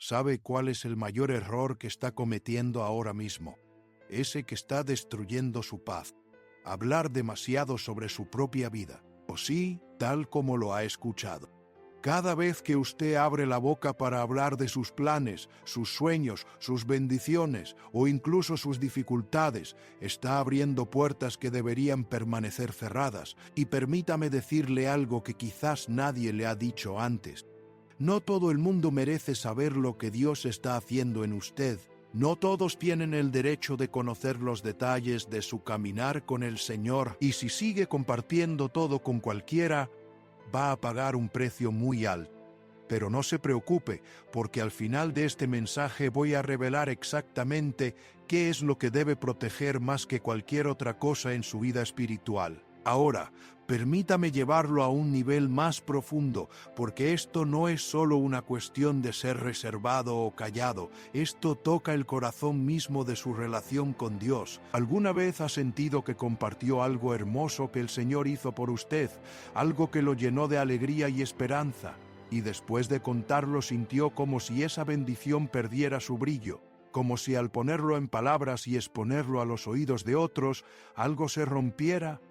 ¿Sabe cuál es el mayor error que está cometiendo ahora mismo? Ese que está destruyendo su paz. Hablar demasiado sobre su propia vida. O sí, tal como lo ha escuchado. Cada vez que usted abre la boca para hablar de sus planes, sus sueños, sus bendiciones o incluso sus dificultades, está abriendo puertas que deberían permanecer cerradas. Y permítame decirle algo que quizás nadie le ha dicho antes. No todo el mundo merece saber lo que Dios está haciendo en usted. No todos tienen el derecho de conocer los detalles de su caminar con el Señor, y si sigue compartiendo todo con cualquiera, va a pagar un precio muy alto. Pero no se preocupe, porque al final de este mensaje voy a revelar exactamente qué es lo que debe proteger más que cualquier otra cosa en su vida espiritual. Ahora, permítame llevarlo a un nivel más profundo, porque esto no es solo una cuestión de ser reservado o callado, esto toca el corazón mismo de su relación con Dios. ¿Alguna vez ha sentido que compartió algo hermoso que el Señor hizo por usted, algo que lo llenó de alegría y esperanza, y después de contarlo sintió como si esa bendición perdiera su brillo? Como si al ponerlo en palabras y exponerlo a los oídos de otros, algo se rompiera?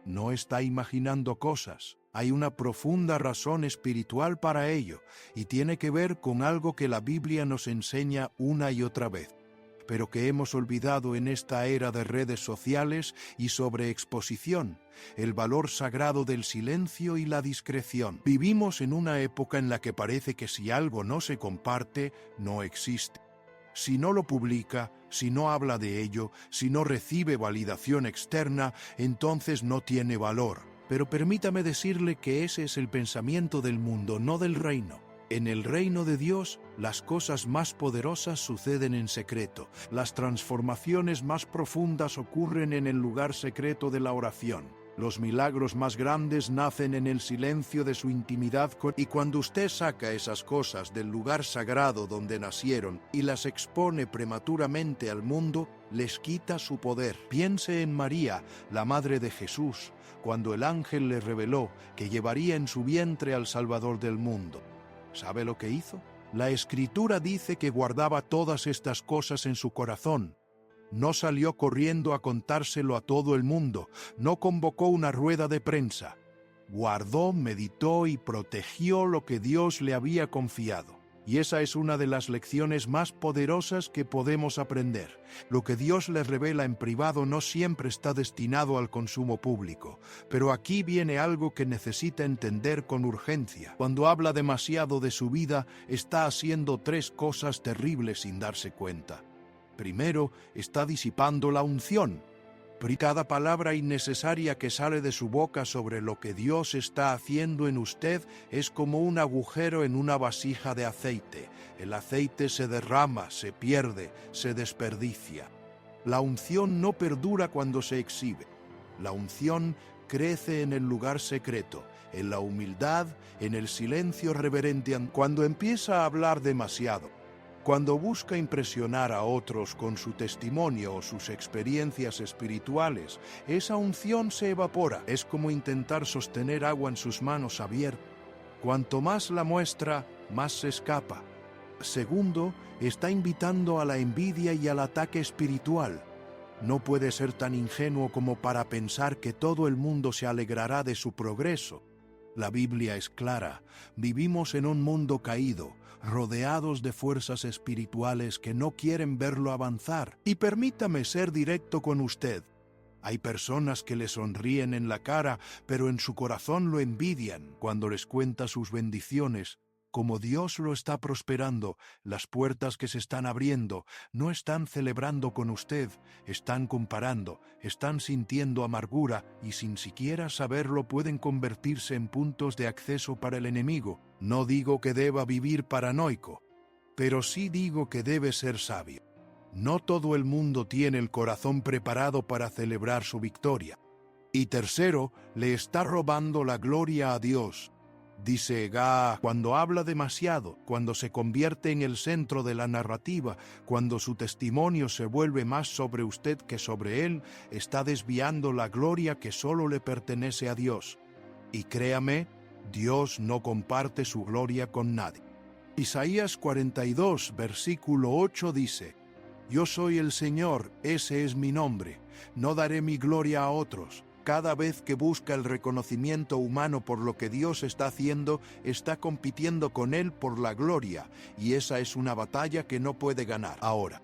No está imaginando cosas. Hay una profunda razón espiritual para ello, y tiene que ver con algo que la Biblia nos enseña una y otra vez, pero que hemos olvidado en esta era de redes sociales y sobreexposición: el valor sagrado del silencio y la discreción. Vivimos en una época en la que parece que si algo no se comparte, no existe. Si no lo publica, si no habla de ello, si no recibe validación externa, entonces no tiene valor. Pero permítame decirle que ese es el pensamiento del mundo, no del reino. En el reino de Dios, las cosas más poderosas suceden en secreto. Las transformaciones más profundas ocurren en el lugar secreto de la oración. Los milagros más grandes nacen en el silencio de su intimidad y cuando usted saca esas cosas del lugar sagrado donde nacieron y las expone prematuramente al mundo, les quita su poder. Piense en María, la madre de Jesús, cuando el ángel le reveló que llevaría en su vientre al Salvador del mundo. ¿Sabe lo que hizo? La Escritura dice que guardaba todas estas cosas en su corazón. No salió corriendo a contárselo a todo el mundo, no convocó una rueda de prensa. Guardó, meditó y protegió lo que Dios le había confiado. Y esa es una de las lecciones más poderosas que podemos aprender. Lo que Dios le revela en privado no siempre está destinado al consumo público. Pero aquí viene algo que necesita entender con urgencia. Cuando habla demasiado de su vida, está haciendo tres cosas terribles sin darse cuenta. Primero, está disipando la unción. Cada palabra innecesaria que sale de su boca sobre lo que Dios está haciendo en usted es como un agujero en una vasija de aceite. El aceite se derrama, se pierde, se desperdicia. La unción no perdura cuando se exhibe. La unción crece en el lugar secreto, en la humildad, en el silencio reverente. Cuando empieza a hablar demasiado, cuando busca impresionar a otros con su testimonio o sus experiencias espirituales, esa unción se evapora. Es como intentar sostener agua en sus manos abiertas. Cuanto más la muestra, más se escapa. Segundo, está invitando a la envidia y al ataque espiritual. No puede ser tan ingenuo como para pensar que todo el mundo se alegrará de su progreso. La Biblia es clara. Vivimos en un mundo caído, rodeados de fuerzas espirituales que no quieren verlo avanzar. Y permítame ser directo con usted. Hay personas que le sonríen en la cara, pero en su corazón lo envidian cuando les cuenta sus bendiciones. Como Dios lo está prosperando, las puertas que se están abriendo, no están celebrando con usted, están comparando, están sintiendo amargura y sin siquiera saberlo pueden convertirse en puntos de acceso para el enemigo. No digo que deba vivir paranoico, pero sí digo que debe ser sabio. No todo el mundo tiene el corazón preparado para celebrar su victoria. Y tercero, le está robando la gloria a Dios. Dice cuando habla demasiado, cuando se convierte en el centro de la narrativa, cuando su testimonio se vuelve más sobre usted que sobre él, está desviando la gloria que solo le pertenece a Dios. Y créame, Dios no comparte su gloria con nadie. Isaías 42, versículo 8 dice: Yo soy el Señor, ese es mi nombre, no daré mi gloria a otros. Cada vez que busca el reconocimiento humano por lo que Dios está haciendo, está compitiendo con Él por la gloria, y esa es una batalla que no puede ganar. Ahora,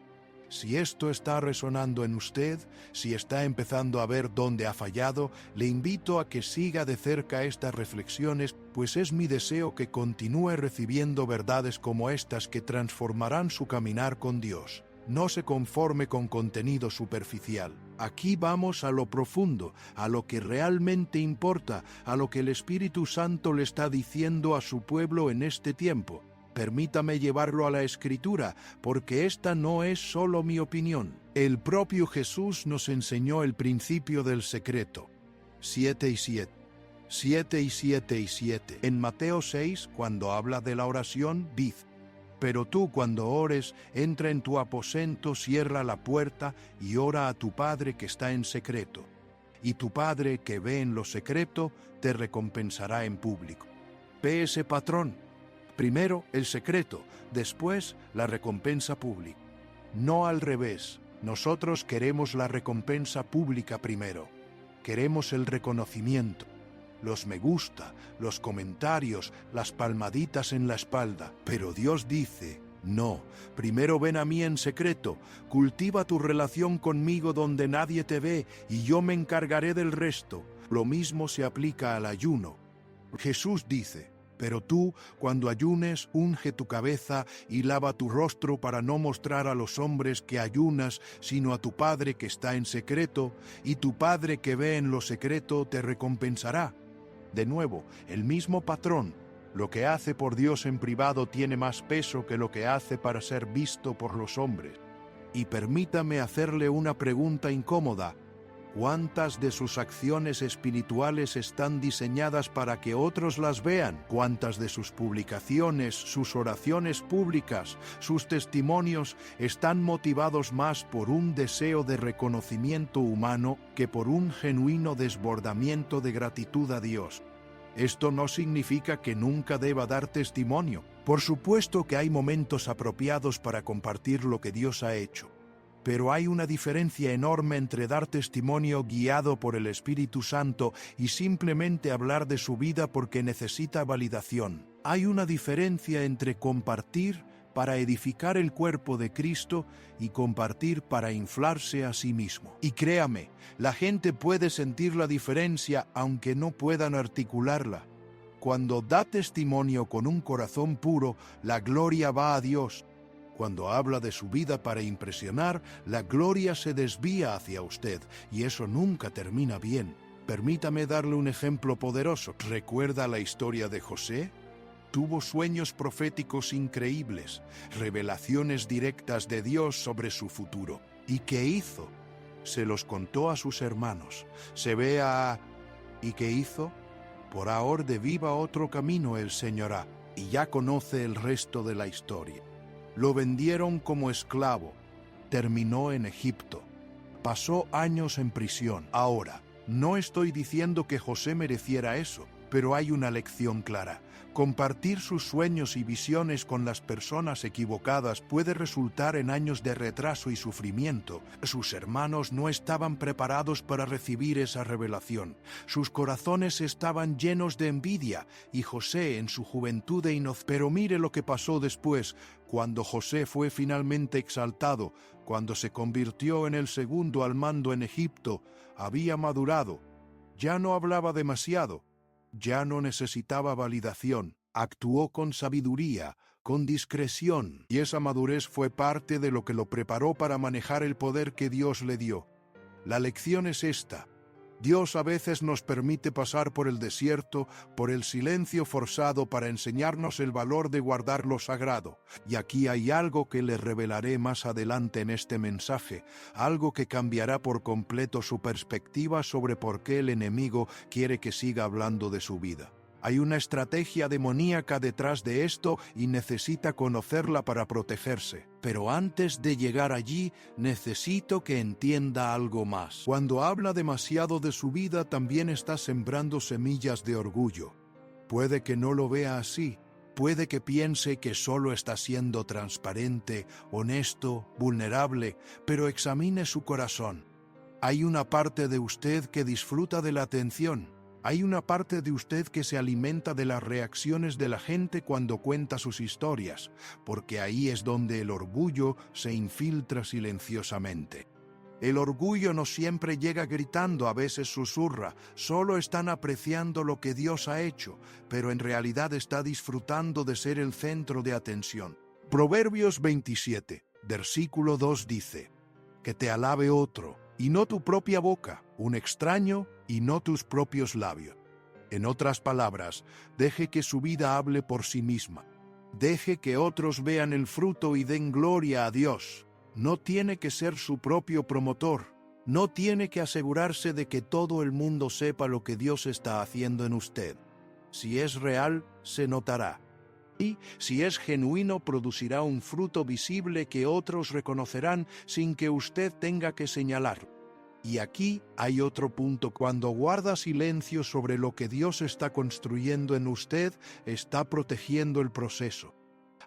si esto está resonando en usted, si está empezando a ver dónde ha fallado, le invito a que siga de cerca estas reflexiones, pues es mi deseo que continúe recibiendo verdades como estas que transformarán su caminar con Dios. No se conforme con contenido superficial. Aquí vamos a lo profundo, a lo que realmente importa, a lo que el Espíritu Santo le está diciendo a su pueblo en este tiempo. Permítame llevarlo a la Escritura, porque esta no es solo mi opinión. El propio Jesús nos enseñó el principio del secreto. 7 y 7. 7 y 7 y 7. En Mateo 6, cuando habla de la oración, dice: Pero tú, cuando ores, entra en tu aposento, cierra la puerta y ora a tu Padre que está en secreto. Y tu Padre que ve en lo secreto, te recompensará en público. Ve ese patrón. Primero el secreto, después la recompensa pública. No al revés. Nosotros queremos la recompensa pública primero. Queremos el reconocimiento, los me gusta, los comentarios, las palmaditas en la espalda. Pero Dios dice: no, primero ven a mí en secreto, cultiva tu relación conmigo donde nadie te ve y yo me encargaré del resto. Lo mismo se aplica al ayuno. Jesús dice: pero tú, cuando ayunes, unge tu cabeza y lava tu rostro para no mostrar a los hombres que ayunas, sino a tu Padre que está en secreto, y tu Padre que ve en lo secreto te recompensará. De nuevo, el mismo patrón. Lo que hace por Dios en privado tiene más peso que lo que hace para ser visto por los hombres. Y permítame hacerle una pregunta incómoda. ¿Cuántas de sus acciones espirituales están diseñadas para que otros las vean? ¿Cuántas de sus publicaciones, sus oraciones públicas, sus testimonios están motivados más por un deseo de reconocimiento humano que por un genuino desbordamiento de gratitud a Dios? Esto no significa que nunca deba dar testimonio. Por supuesto que hay momentos apropiados para compartir lo que Dios ha hecho. Pero hay una diferencia enorme entre dar testimonio guiado por el Espíritu Santo y simplemente hablar de su vida porque necesita validación. Hay una diferencia entre compartir para edificar el cuerpo de Cristo y compartir para inflarse a sí mismo. Y créame, la gente puede sentir la diferencia aunque no puedan articularla. Cuando da testimonio con un corazón puro, la gloria va a Dios. Cuando habla de su vida para impresionar, la gloria se desvía hacia usted, y eso nunca termina bien. Permítame darle un ejemplo poderoso. ¿Recuerda la historia de José? Tuvo sueños proféticos increíbles, revelaciones directas de Dios sobre su futuro. ¿Y qué hizo? Se los contó a sus hermanos. ¿Y qué hizo? Por ahora de viva otro camino el Señor y ya conoce el resto de la historia. Lo vendieron como esclavo. Terminó en Egipto. Pasó años en prisión. Ahora, no estoy diciendo que José mereciera eso, pero hay una lección clara. Compartir sus sueños y visiones con las personas equivocadas puede resultar en años de retraso y sufrimiento. Sus hermanos no estaban preparados para recibir esa revelación. Sus corazones estaban llenos de envidia, y José en su juventud Pero mire lo que pasó después, cuando José fue finalmente exaltado, cuando se convirtió en el segundo al mando en Egipto. Había madurado. Ya no hablaba demasiado. Ya no necesitaba validación, actuó con sabiduría, con discreción, y esa madurez fue parte de lo que lo preparó para manejar el poder que Dios le dio. La lección es esta: Dios a veces nos permite pasar por el desierto, por el silencio forzado para enseñarnos el valor de guardar lo sagrado. Y aquí hay algo que le revelaré más adelante en este mensaje, algo que cambiará por completo su perspectiva sobre por qué el enemigo quiere que siga hablando de su vida. Hay una estrategia demoníaca detrás de esto y necesita conocerla para protegerse. Pero antes de llegar allí, necesito que entienda algo más. Cuando habla demasiado de su vida, también está sembrando semillas de orgullo. Puede que no lo vea así, Puede que piense que solo está siendo transparente, honesto, vulnerable, pero examine su corazón. Hay una parte de usted que disfruta de la atención. Hay una parte de usted que se alimenta de las reacciones de la gente cuando cuenta sus historias, porque ahí es donde el orgullo se infiltra silenciosamente. El orgullo no siempre llega gritando, a veces susurra, solo están apreciando lo que Dios ha hecho, pero en realidad está disfrutando de ser el centro de atención. Proverbios 27, versículo 2 dice, que te alabe otro, y no tu propia boca, un extraño, y no tus propios labios. En otras palabras, deje que su vida hable por sí misma. Deje que otros vean el fruto y den gloria a Dios. No tiene que ser su propio promotor. No tiene que asegurarse de que todo el mundo sepa lo que Dios está haciendo en usted. Si es real, se notará. Y si es genuino, producirá un fruto visible que otros reconocerán sin que usted tenga que señalarlo. Y aquí hay otro punto. Cuando guarda silencio sobre lo que Dios está construyendo en usted, está protegiendo el proceso.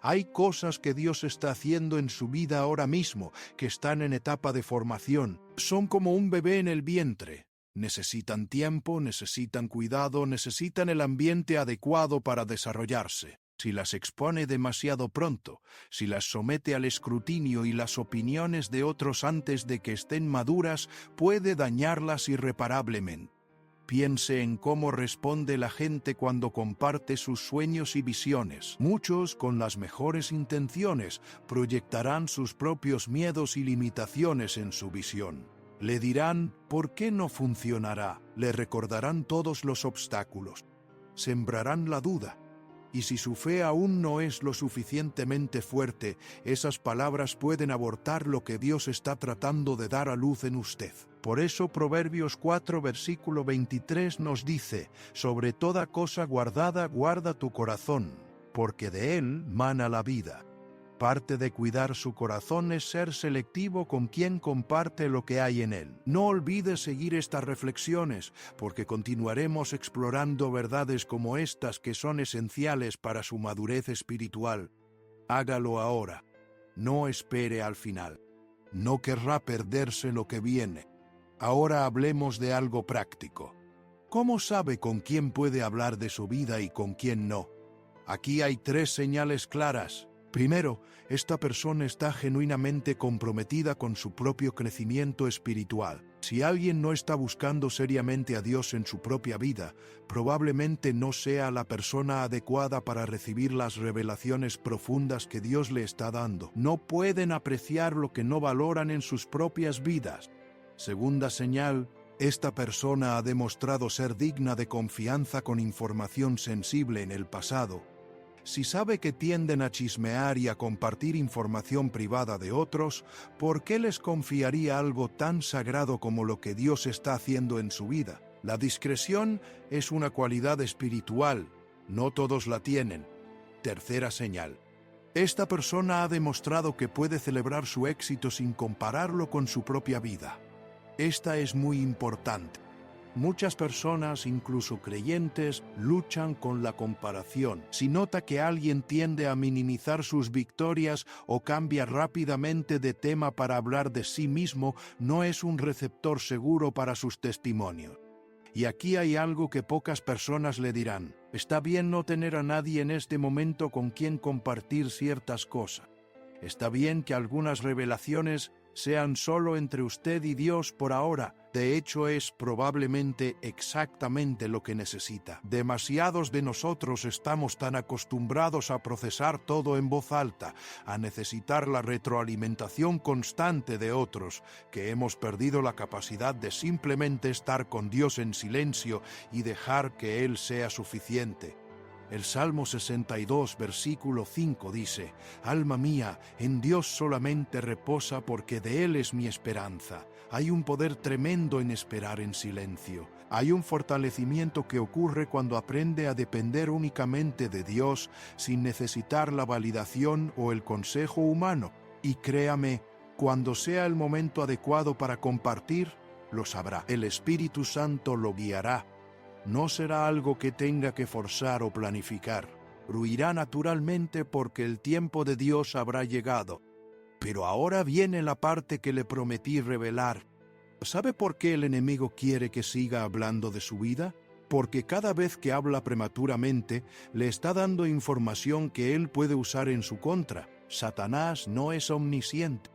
Hay cosas que Dios está haciendo en su vida ahora mismo, que están en etapa de formación. Son como un bebé en el vientre. Necesitan tiempo, necesitan cuidado, necesitan el ambiente adecuado para desarrollarse. Si las expone demasiado pronto, si las somete al escrutinio y las opiniones de otros antes de que estén maduras, puede dañarlas irreparablemente. Piense en cómo responde la gente cuando comparte sus sueños y visiones. Muchos, con las mejores intenciones, proyectarán sus propios miedos y limitaciones en su visión. Le dirán, ¿por qué no funcionará? Le recordarán todos los obstáculos. Sembrarán la duda. Y si su fe aún no es lo suficientemente fuerte, esas palabras pueden abortar lo que Dios está tratando de dar a luz en usted. Por eso Proverbios 4, versículo 23 nos dice, sobre toda cosa guardada, guarda tu corazón, porque de él mana la vida. Parte de cuidar su corazón es ser selectivo con quien comparte lo que hay en él. No olvide seguir estas reflexiones, porque continuaremos explorando verdades como estas que son esenciales para su madurez espiritual. Hágalo ahora. No espere al final. No querrá perderse lo que viene. Ahora hablemos de algo práctico. ¿Cómo sabe con quién puede hablar de su vida y con quién no? Aquí hay 3 señales claras. Primero, esta persona está genuinamente comprometida con su propio crecimiento espiritual. Si alguien no está buscando seriamente a Dios en su propia vida, probablemente no sea la persona adecuada para recibir las revelaciones profundas que Dios le está dando. No pueden apreciar lo que no valoran en sus propias vidas. Segunda señal, esta persona ha demostrado ser digna de confianza con información sensible en el pasado. Si sabe que tienden a chismear y a compartir información privada de otros, ¿por qué les confiaría algo tan sagrado como lo que Dios está haciendo en su vida? La discreción es una cualidad espiritual, no todos la tienen. Tercera señal. Esta persona ha demostrado que puede celebrar su éxito sin compararlo con su propia vida. Esta es muy importante. Muchas personas, incluso creyentes, luchan con la comparación. Si nota que alguien tiende a minimizar sus victorias o cambia rápidamente de tema para hablar de sí mismo, no es un receptor seguro para sus testimonios. Y aquí hay algo que pocas personas le dirán. Está bien no tener a nadie en este momento con quien compartir ciertas cosas. Está bien que algunas revelaciones sean solo entre usted y Dios por ahora. De hecho, es probablemente exactamente lo que necesita. Demasiados de nosotros estamos tan acostumbrados a procesar todo en voz alta, a necesitar la retroalimentación constante de otros, que hemos perdido la capacidad de simplemente estar con Dios en silencio y dejar que Él sea suficiente. El Salmo 62, versículo 5 dice, «Alma mía, en Dios solamente reposa porque de Él es mi esperanza». Hay un poder tremendo en esperar en silencio. Hay un fortalecimiento que ocurre cuando aprende a depender únicamente de Dios sin necesitar la validación o el consejo humano. Y créame, cuando sea el momento adecuado para compartir, lo sabrá. El Espíritu Santo lo guiará. No será algo que tenga que forzar o planificar. Ruirá naturalmente porque el tiempo de Dios habrá llegado. Pero ahora viene la parte que le prometí revelar. ¿Sabe por qué el enemigo quiere que siga hablando de su vida? Porque cada vez que habla prematuramente, le está dando información que él puede usar en su contra. Satanás no es omnisciente.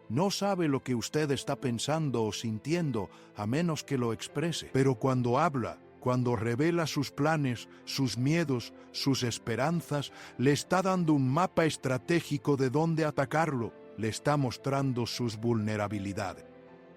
No sabe lo que usted está pensando o sintiendo, a menos que lo exprese. Pero cuando habla, cuando revela sus planes, sus miedos, sus esperanzas, le está dando un mapa estratégico de dónde atacarlo, le está mostrando sus vulnerabilidades.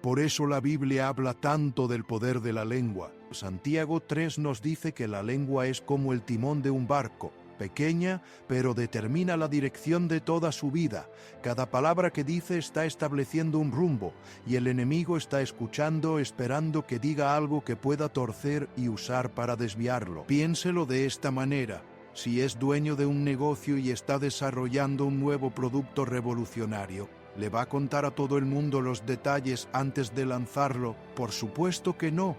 Por eso la Biblia habla tanto del poder de la lengua. Santiago 3 nos dice que la lengua es como el timón de un barco, pequeña, pero determina la dirección de toda su vida. Cada palabra que dice está estableciendo un rumbo, y el enemigo está escuchando, esperando que diga algo que pueda torcer y usar para desviarlo. Piénselo de esta manera. Si es dueño de un negocio y está desarrollando un nuevo producto revolucionario, ¿le va a contar a todo el mundo los detalles antes de lanzarlo? Por supuesto que no,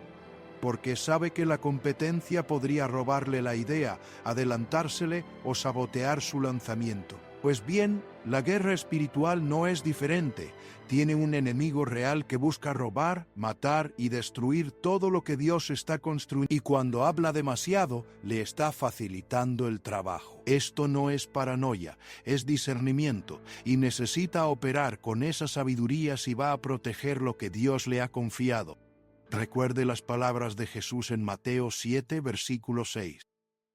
porque sabe que la competencia podría robarle la idea, adelantársele o sabotear su lanzamiento. Pues bien, la guerra espiritual no es diferente. Tiene un enemigo real que busca robar, matar y destruir todo lo que Dios está construyendo. Y cuando habla demasiado, le está facilitando el trabajo. Esto no es paranoia, es discernimiento, y necesita operar con esa sabiduría si va a proteger lo que Dios le ha confiado. Recuerde las palabras de Jesús en Mateo 7, versículo 6.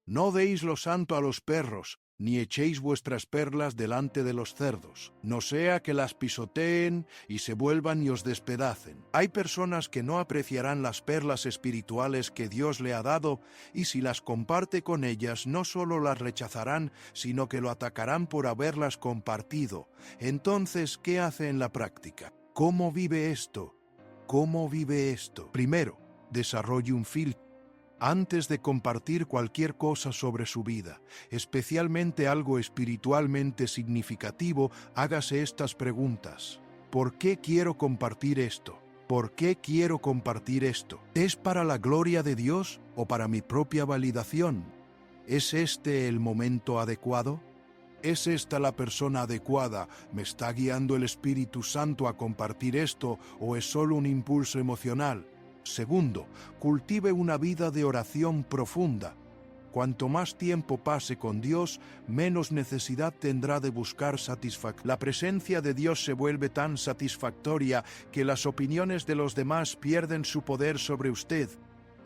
No deis lo santo a los perros, ni echéis vuestras perlas delante de los cerdos, no sea que las pisoteen y se vuelvan y os despedacen. Hay personas que no apreciarán las perlas espirituales que Dios le ha dado, y si las comparte con ellas, no solo las rechazarán, sino que lo atacarán por haberlas compartido. Entonces, ¿qué hace en la práctica? ¿Cómo vive esto? ¿Cómo vive esto? Primero, desarrolle un filtro. Antes de compartir cualquier cosa sobre su vida, especialmente algo espiritualmente significativo, hágase estas preguntas. ¿Por qué quiero compartir esto? ¿Por qué quiero compartir esto? ¿Es para la gloria de Dios o para mi propia validación? ¿Es este el momento adecuado? ¿Es esta la persona adecuada? ¿Me está guiando el Espíritu Santo a compartir esto o es solo un impulso emocional? Segundo, cultive una vida de oración profunda. Cuanto más tiempo pase con Dios, menos necesidad tendrá de buscar satisfacción. La presencia de Dios se vuelve tan satisfactoria que las opiniones de los demás pierden su poder sobre usted.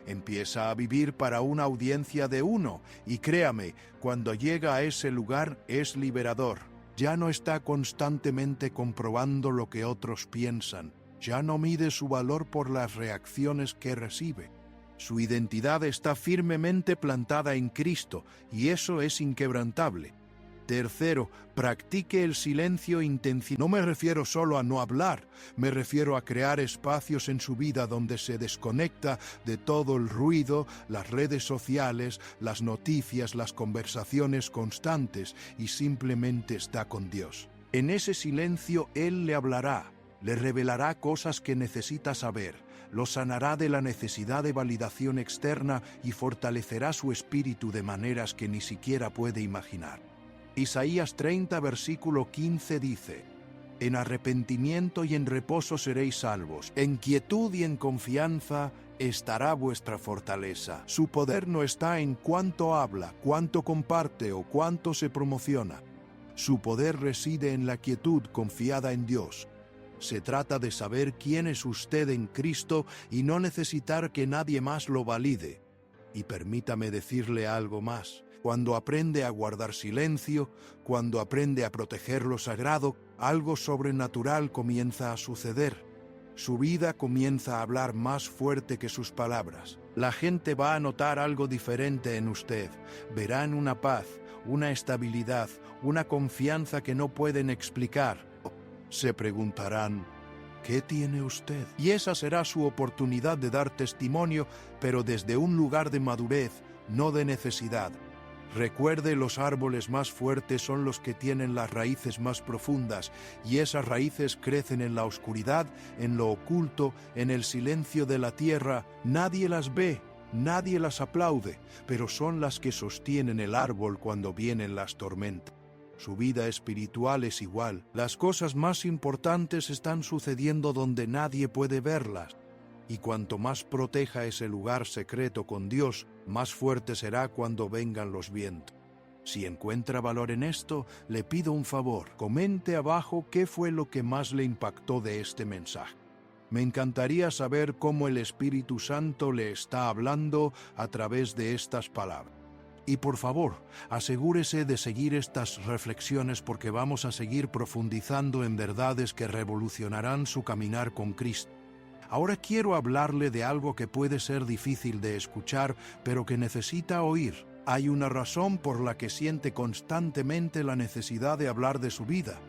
Empieza a vivir para una audiencia de uno, y créame, cuando llega a ese lugar es liberador. Ya no está constantemente comprobando lo que otros piensan. Ya no mide su valor por las reacciones que recibe. Su identidad está firmemente plantada en Cristo, y eso es inquebrantable. Tercero, practique el silencio intencional. No me refiero solo a no hablar, me refiero a crear espacios en su vida donde se desconecta de todo el ruido, las redes sociales, las noticias, las conversaciones constantes, y simplemente está con Dios. En ese silencio Él le hablará, le revelará cosas que necesita saber, lo sanará de la necesidad de validación externa y fortalecerá su espíritu de maneras que ni siquiera puede imaginar. Isaías 30, versículo 15 dice: En arrepentimiento y en reposo seréis salvos, en quietud y en confianza estará vuestra fortaleza. Su poder no está en cuánto habla, cuánto comparte o cuánto se promociona. Su poder reside en la quietud confiada en Dios. Se trata de saber quién es usted en Cristo y no necesitar que nadie más lo valide. Y permítame decirle algo más. Cuando aprende a guardar silencio, cuando aprende a proteger lo sagrado, algo sobrenatural comienza a suceder. Su vida comienza a hablar más fuerte que sus palabras. La gente va a notar algo diferente en usted. Verán una paz, una estabilidad, una confianza que no pueden explicar. Se preguntarán: ¿qué tiene usted? Y esa será su oportunidad de dar testimonio, pero desde un lugar de madurez, no de necesidad. Recuerde, los árboles más fuertes son los que tienen las raíces más profundas, y esas raíces crecen en la oscuridad, en lo oculto, en el silencio de la tierra. Nadie las ve, Nadie las aplaude, pero son las que sostienen el árbol cuando vienen las tormentas. Su vida espiritual es igual. Las cosas más importantes están sucediendo donde nadie puede verlas. Y cuanto más proteja ese lugar secreto con Dios, más fuerte será cuando vengan los vientos. Si encuentra valor en esto, le pido un favor. Comente abajo qué fue lo que más le impactó de este mensaje. Me encantaría saber cómo el Espíritu Santo le está hablando a través de estas palabras. Y por favor, asegúrese de seguir estas reflexiones porque vamos a seguir profundizando en verdades que revolucionarán su caminar con Cristo. Ahora quiero hablarle de algo que puede ser difícil de escuchar, pero que necesita oír. Hay una razón por la que siente constantemente la necesidad de hablar de su vida,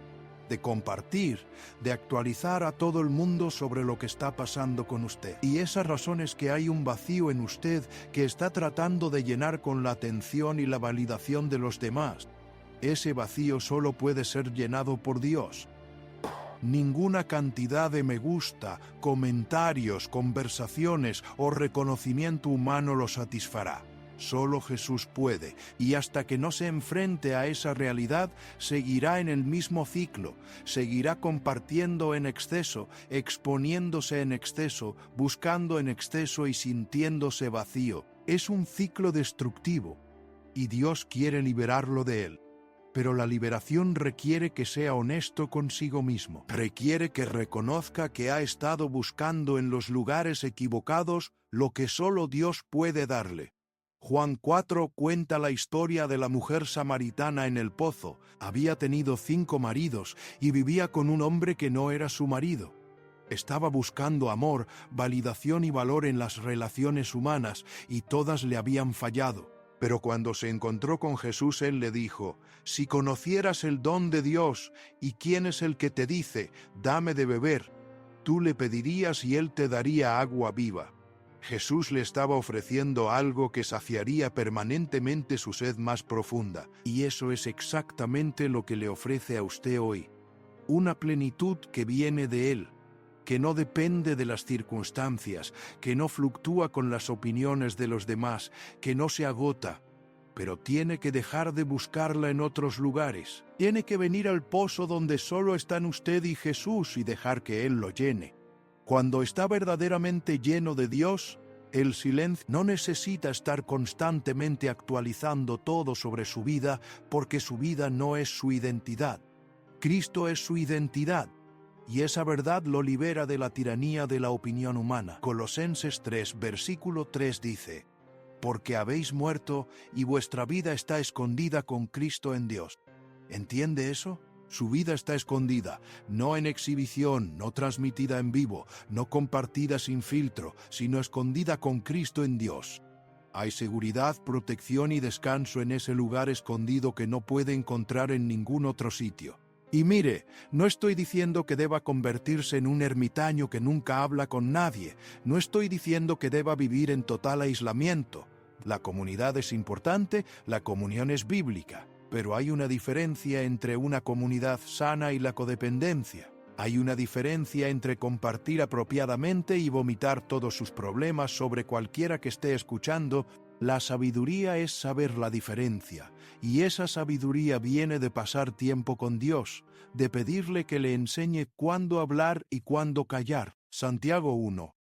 de compartir, de actualizar a todo el mundo sobre lo que está pasando con usted. Y esa razón es que hay un vacío en usted que está tratando de llenar con la atención y la validación de los demás. Ese vacío solo puede ser llenado por Dios. Ninguna cantidad de me gusta, comentarios, conversaciones o reconocimiento humano lo satisfará. Solo Jesús puede, y hasta que no se enfrente a esa realidad, seguirá en el mismo ciclo, seguirá compartiendo en exceso, exponiéndose en exceso, buscando en exceso y sintiéndose vacío. Es un ciclo destructivo, y Dios quiere liberarlo de él. Pero la liberación requiere que sea honesto consigo mismo. Requiere que reconozca que ha estado buscando en los lugares equivocados lo que solo Dios puede darle. Juan 4 cuenta la historia de la mujer samaritana en el pozo. Había tenido 5 maridos y vivía con un hombre que no era su marido. Estaba buscando amor, validación y valor en las relaciones humanas, y todas le habían fallado. Pero cuando se encontró con Jesús, él le dijo: «Si conocieras el don de Dios y quién es el que te dice, dame de beber, tú le pedirías y él te daría agua viva». Jesús le estaba ofreciendo algo que saciaría permanentemente su sed más profunda, y eso es exactamente lo que le ofrece a usted hoy. Una plenitud que viene de Él, que no depende de las circunstancias, que no fluctúa con las opiniones de los demás, que no se agota, pero tiene que dejar de buscarla en otros lugares. Tiene que venir al pozo donde solo están usted y Jesús y dejar que Él lo llene. Cuando está verdaderamente lleno de Dios, el silencio no necesita estar constantemente actualizando todo sobre su vida, porque su vida no es su identidad. Cristo es su identidad, y esa verdad lo libera de la tiranía de la opinión humana. Colosenses 3, versículo 3 dice: «Porque habéis muerto y vuestra vida está escondida con Cristo en Dios». ¿Entiende eso? Su vida está escondida, no en exhibición, no transmitida en vivo, no compartida sin filtro, sino escondida con Cristo en Dios. Hay seguridad, protección y descanso en ese lugar escondido que no puede encontrar en ningún otro sitio. Y mire, no estoy diciendo que deba convertirse en un ermitaño que nunca habla con nadie, no estoy diciendo que deba vivir en total aislamiento. La comunidad es importante, la comunión es bíblica. Pero hay una diferencia entre una comunidad sana y la codependencia. Hay una diferencia entre compartir apropiadamente y vomitar todos sus problemas sobre cualquiera que esté escuchando. La sabiduría es saber la diferencia, y esa sabiduría viene de pasar tiempo con Dios, de pedirle que le enseñe cuándo hablar y cuándo callar. Santiago 1.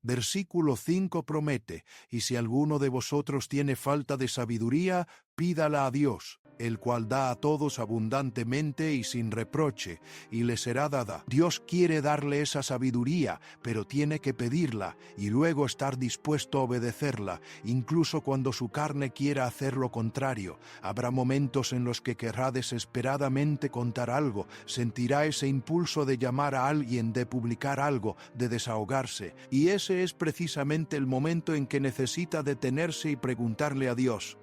Versículo 5 promete: «Y si alguno de vosotros tiene falta de sabiduría, pídala a Dios, el cual da a todos abundantemente y sin reproche, y le será dada». Dios quiere darle esa sabiduría, pero tiene que pedirla y luego estar dispuesto a obedecerla, incluso cuando su carne quiera hacer lo contrario. Habrá momentos en los que querrá desesperadamente contar algo, sentirá ese impulso de llamar a alguien, de publicar algo, de desahogarse, y ese es precisamente el momento en que necesita detenerse y preguntarle a Dios: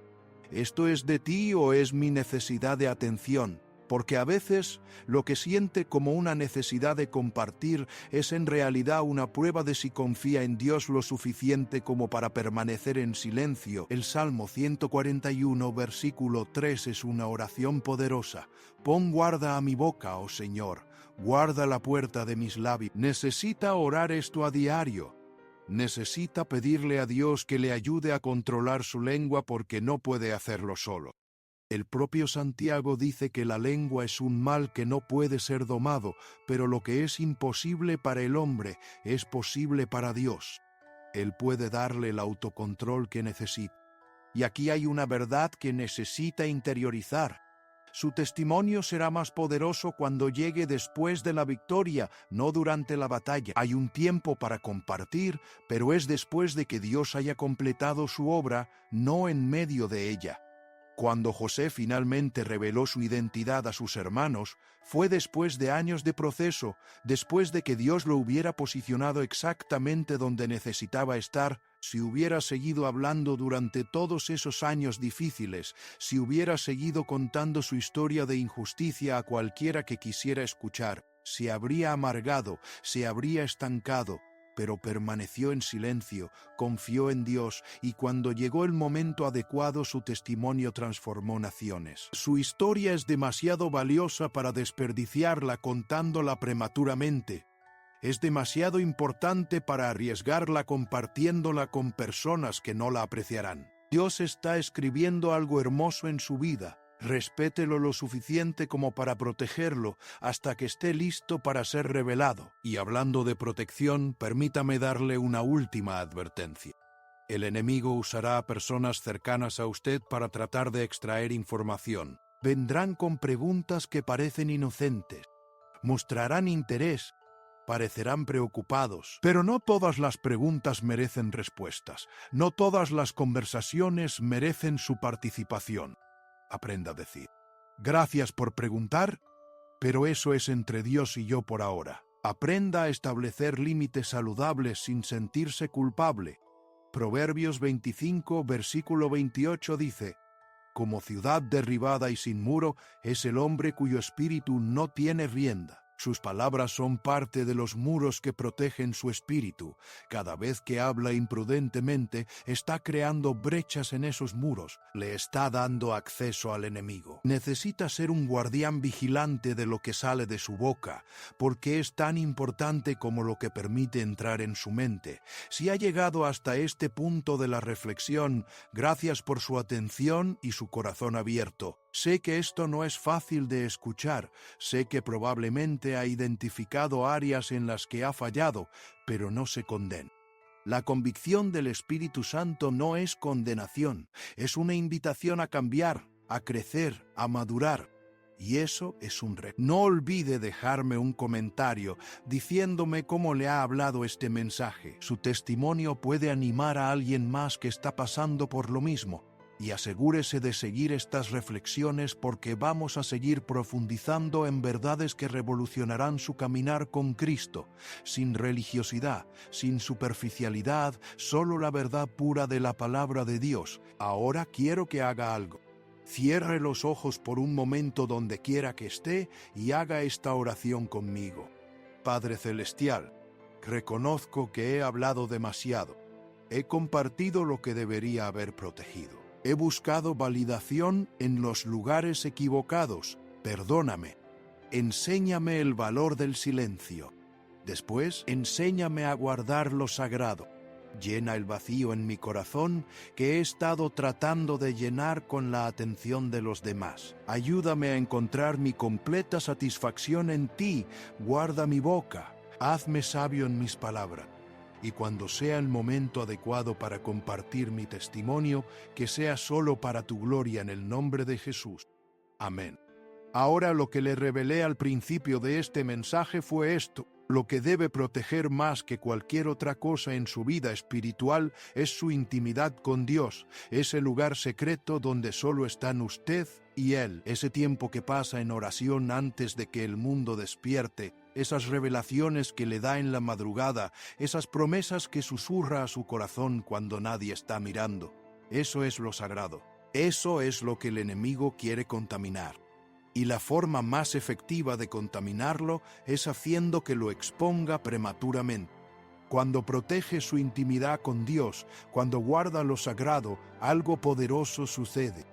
¿esto es de ti o es mi necesidad de atención? Porque a veces lo que siente como una necesidad de compartir es en realidad una prueba de si confía en Dios lo suficiente como para permanecer en silencio. El Salmo 141, versículo 3 es una oración poderosa. «Pon guarda a mi boca, oh Señor, guarda la puerta de mis labios». Necesita orar esto a diario. Necesita pedirle a Dios que le ayude a controlar su lengua porque no puede hacerlo solo. El propio Santiago dice que la lengua es un mal que no puede ser domado, pero lo que es imposible para el hombre es posible para Dios. Él puede darle el autocontrol que necesita. Y aquí hay una verdad que necesita interiorizar. Su testimonio será más poderoso cuando llegue después de la victoria, no durante la batalla. Hay un tiempo para compartir, pero es después de que Dios haya completado su obra, no en medio de ella. Cuando José finalmente reveló su identidad a sus hermanos, fue después de años de proceso, después de que Dios lo hubiera posicionado exactamente donde necesitaba estar. Si hubiera seguido hablando durante todos esos años difíciles, si hubiera seguido contando su historia de injusticia a cualquiera que quisiera escuchar, se habría amargado, se habría estancado, pero permaneció en silencio, confió en Dios y cuando llegó el momento adecuado su testimonio transformó naciones. Su historia es demasiado valiosa para desperdiciarla contándola prematuramente. Es demasiado importante para arriesgarla compartiéndola con personas que no la apreciarán. Dios está escribiendo algo hermoso en su vida. Respételo lo suficiente como para protegerlo hasta que esté listo para ser revelado. Y hablando de protección, permítame darle una última advertencia. El enemigo usará a personas cercanas a usted para tratar de extraer información. Vendrán con preguntas que parecen inocentes. Mostrarán interés. Parecerán preocupados. Pero no todas las preguntas merecen respuestas. No todas las conversaciones merecen su participación. Aprenda a decir: gracias por preguntar, pero eso es entre Dios y yo por ahora. Aprenda a establecer límites saludables sin sentirse culpable. Proverbios 25, versículo 28 dice: como ciudad derribada y sin muro es el hombre cuyo espíritu no tiene rienda. Sus palabras son parte de los muros que protegen su espíritu. Cada vez que habla imprudentemente, está creando brechas en esos muros. Le está dando acceso al enemigo. Necesita ser un guardián vigilante de lo que sale de su boca, porque es tan importante como lo que permite entrar en su mente. Si ha llegado hasta este punto de la reflexión, gracias por su atención y su corazón abierto. Sé que esto no es fácil de escuchar, sé que probablemente ha identificado áreas en las que ha fallado, pero no se condena. La convicción del Espíritu Santo no es condenación, es una invitación a cambiar, a crecer, a madurar. Y eso es un reto. No olvide dejarme un comentario diciéndome cómo le ha hablado este mensaje. Su testimonio puede animar a alguien más que está pasando por lo mismo. Y asegúrese de seguir estas reflexiones porque vamos a seguir profundizando en verdades que revolucionarán su caminar con Cristo, sin religiosidad, sin superficialidad, solo la verdad pura de la palabra de Dios. Ahora quiero que haga algo. Cierre los ojos por un momento donde quiera que esté y haga esta oración conmigo. Padre Celestial, reconozco que he hablado demasiado. He compartido lo que debería haber protegido. He buscado validación en los lugares equivocados. Perdóname. Enséñame el valor del silencio. Después, enséñame a guardar lo sagrado. Llena el vacío en mi corazón que he estado tratando de llenar con la atención de los demás. Ayúdame a encontrar mi completa satisfacción en ti. Guarda mi boca. Hazme sabio en mis palabras. Y cuando sea el momento adecuado para compartir mi testimonio, que sea solo para tu gloria en el nombre de Jesús. Amén. Ahora lo que le revelé al principio de este mensaje fue esto. Lo que debe proteger más que cualquier otra cosa en su vida espiritual es su intimidad con Dios, ese lugar secreto donde solo están usted y Él, ese tiempo que pasa en oración antes de que el mundo despierte, esas revelaciones que le da en la madrugada, esas promesas que susurra a su corazón cuando nadie está mirando. Eso es lo sagrado. Eso es lo que el enemigo quiere contaminar. Y la forma más efectiva de contaminarlo es haciendo que lo exponga prematuramente. Cuando protege su intimidad con Dios, cuando guarda lo sagrado, algo poderoso sucede.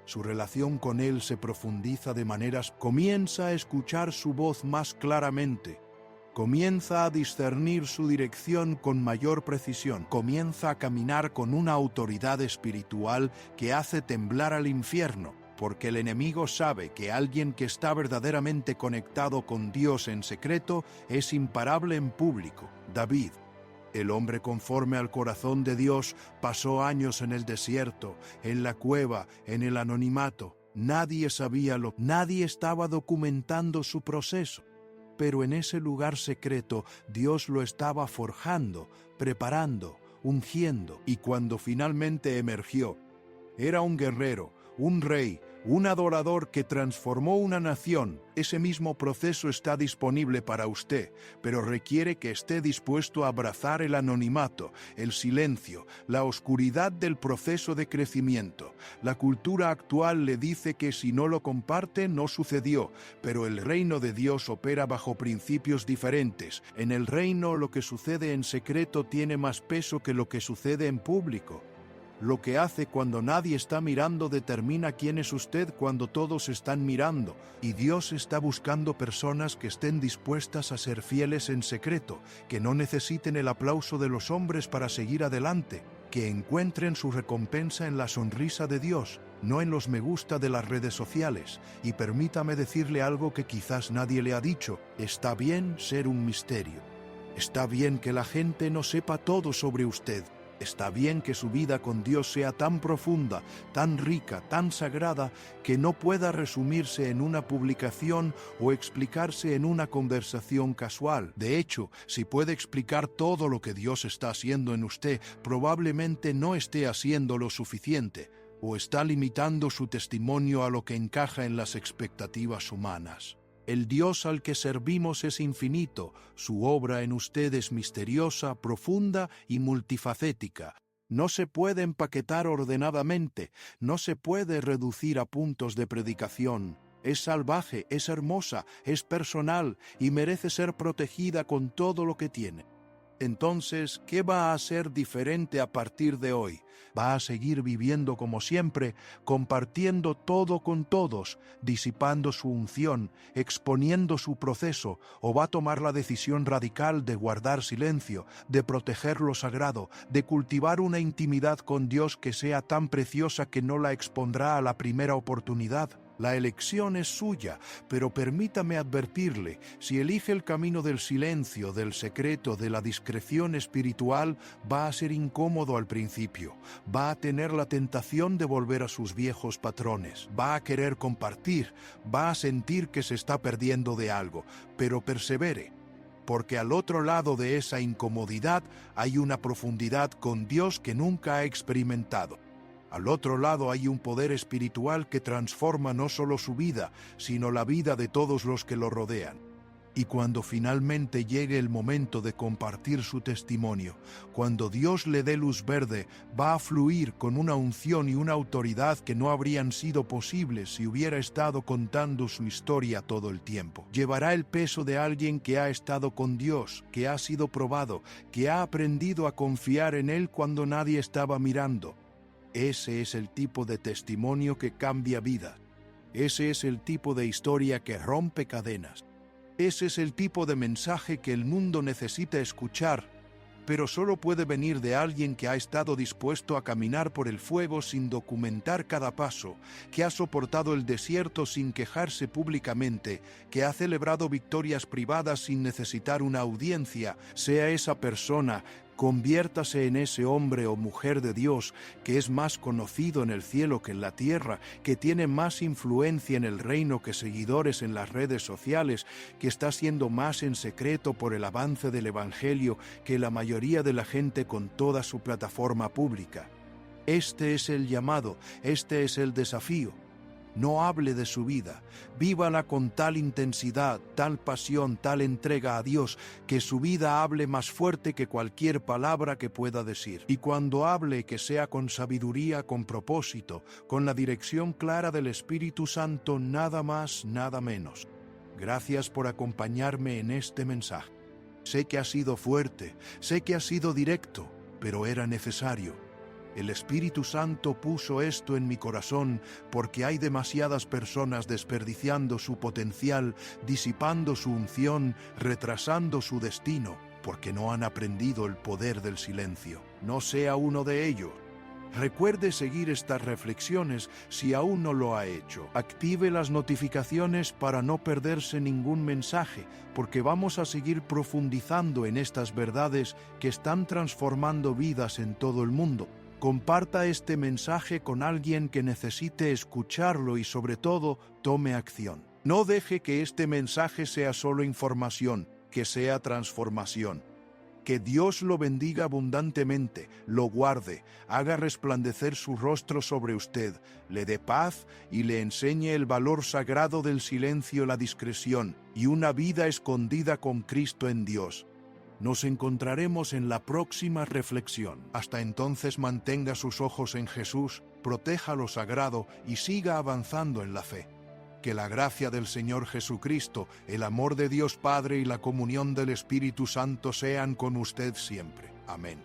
Su relación con Él se profundiza de maneras, comienza a escuchar su voz más claramente. Comienza a discernir su dirección con mayor precisión. Comienza a caminar con una autoridad espiritual que hace temblar al infierno, porque el enemigo sabe que alguien que está verdaderamente conectado con Dios en secreto es imparable en público. David, el hombre conforme al corazón de Dios, pasó años en el desierto, en la cueva, en el anonimato. Nadie estaba documentando su proceso. Pero en ese lugar secreto Dios lo estaba forjando, preparando, ungiendo, y cuando finalmente emergió, era un guerrero, un rey, un adorador que transformó una nación. Ese mismo proceso está disponible para usted, pero requiere que esté dispuesto a abrazar el anonimato, el silencio, la oscuridad del proceso de crecimiento. La cultura actual le dice que si no lo comparte, no sucedió, pero el reino de Dios opera bajo principios diferentes. En el reino, lo que sucede en secreto tiene más peso que lo que sucede en público. Lo que hace cuando nadie está mirando determina quién es usted cuando todos están mirando, y Dios está buscando personas que estén dispuestas a ser fieles en secreto, que no necesiten el aplauso de los hombres para seguir adelante, que encuentren su recompensa en la sonrisa de Dios, no en los me gusta de las redes sociales. Y permítame decirle algo que quizás nadie le ha dicho: está bien ser un misterio. Está bien que la gente no sepa todo sobre usted. Está bien que su vida con Dios sea tan profunda, tan rica, tan sagrada, que no pueda resumirse en una publicación o explicarse en una conversación casual. De hecho, si puede explicar todo lo que Dios está haciendo en usted, probablemente no esté haciendo lo suficiente, o está limitando su testimonio a lo que encaja en las expectativas humanas. El Dios al que servimos es infinito, su obra en usted es misteriosa, profunda y multifacética. No se puede empaquetar ordenadamente, no se puede reducir a puntos de predicación. Es salvaje, es hermosa, es personal y merece ser protegida con todo lo que tiene. Entonces, ¿qué va a hacer diferente a partir de hoy? ¿Va a seguir viviendo como siempre, compartiendo todo con todos, disipando su unción, exponiendo su proceso, o va a tomar la decisión radical de guardar silencio, de proteger lo sagrado, de cultivar una intimidad con Dios que sea tan preciosa que no la expondrá a la primera oportunidad? La elección es suya, pero permítame advertirle, si elige el camino del silencio, del secreto, de la discreción espiritual, va a ser incómodo al principio, va a tener la tentación de volver a sus viejos patrones, va a querer compartir, va a sentir que se está perdiendo de algo, pero persevere, porque al otro lado de esa incomodidad hay una profundidad con Dios que nunca ha experimentado. Al otro lado hay un poder espiritual que transforma no solo su vida, sino la vida de todos los que lo rodean. Y cuando finalmente llegue el momento de compartir su testimonio, cuando Dios le dé luz verde, va a fluir con una unción y una autoridad que no habrían sido posibles si hubiera estado contando su historia todo el tiempo. Llevará el peso de alguien que ha estado con Dios, que ha sido probado, que ha aprendido a confiar en Él cuando nadie estaba mirando. Ese es el tipo de testimonio que cambia vida. Ese es el tipo de historia que rompe cadenas. Ese es el tipo de mensaje que el mundo necesita escuchar, pero solo puede venir de alguien que ha estado dispuesto a caminar por el fuego sin documentar cada paso, que ha soportado el desierto sin quejarse públicamente, que ha celebrado victorias privadas sin necesitar una audiencia. Sea esa persona, conviértase en ese hombre o mujer de Dios que es más conocido en el cielo que en la tierra, que tiene más influencia en el reino que seguidores en las redes sociales, que está siendo más en secreto por el avance del Evangelio que la mayoría de la gente con toda su plataforma pública. Este es el llamado, este es el desafío. No hable de su vida, vívala con tal intensidad, tal pasión, tal entrega a Dios, que su vida hable más fuerte que cualquier palabra que pueda decir. Y cuando hable, que sea con sabiduría, con propósito, con la dirección clara del Espíritu Santo, nada más, nada menos. Gracias por acompañarme en este mensaje. Sé que ha sido fuerte, sé que ha sido directo, pero era necesario. El Espíritu Santo puso esto en mi corazón porque hay demasiadas personas desperdiciando su potencial, disipando su unción, retrasando su destino, porque no han aprendido el poder del silencio. No sea uno de ellos. Recuerde seguir estas reflexiones si aún no lo ha hecho. Active las notificaciones para no perderse ningún mensaje, porque vamos a seguir profundizando en estas verdades que están transformando vidas en todo el mundo. Comparta este mensaje con alguien que necesite escucharlo y sobre todo, tome acción. No deje que este mensaje sea solo información, que sea transformación. Que Dios lo bendiga abundantemente, lo guarde, haga resplandecer su rostro sobre usted, le dé paz y le enseñe el valor sagrado del silencio, la discreción y una vida escondida con Cristo en Dios. Nos encontraremos en la próxima reflexión. Hasta entonces mantenga sus ojos en Jesús, proteja lo sagrado y siga avanzando en la fe. Que la gracia del Señor Jesucristo, el amor de Dios Padre y la comunión del Espíritu Santo sean con usted siempre. Amén.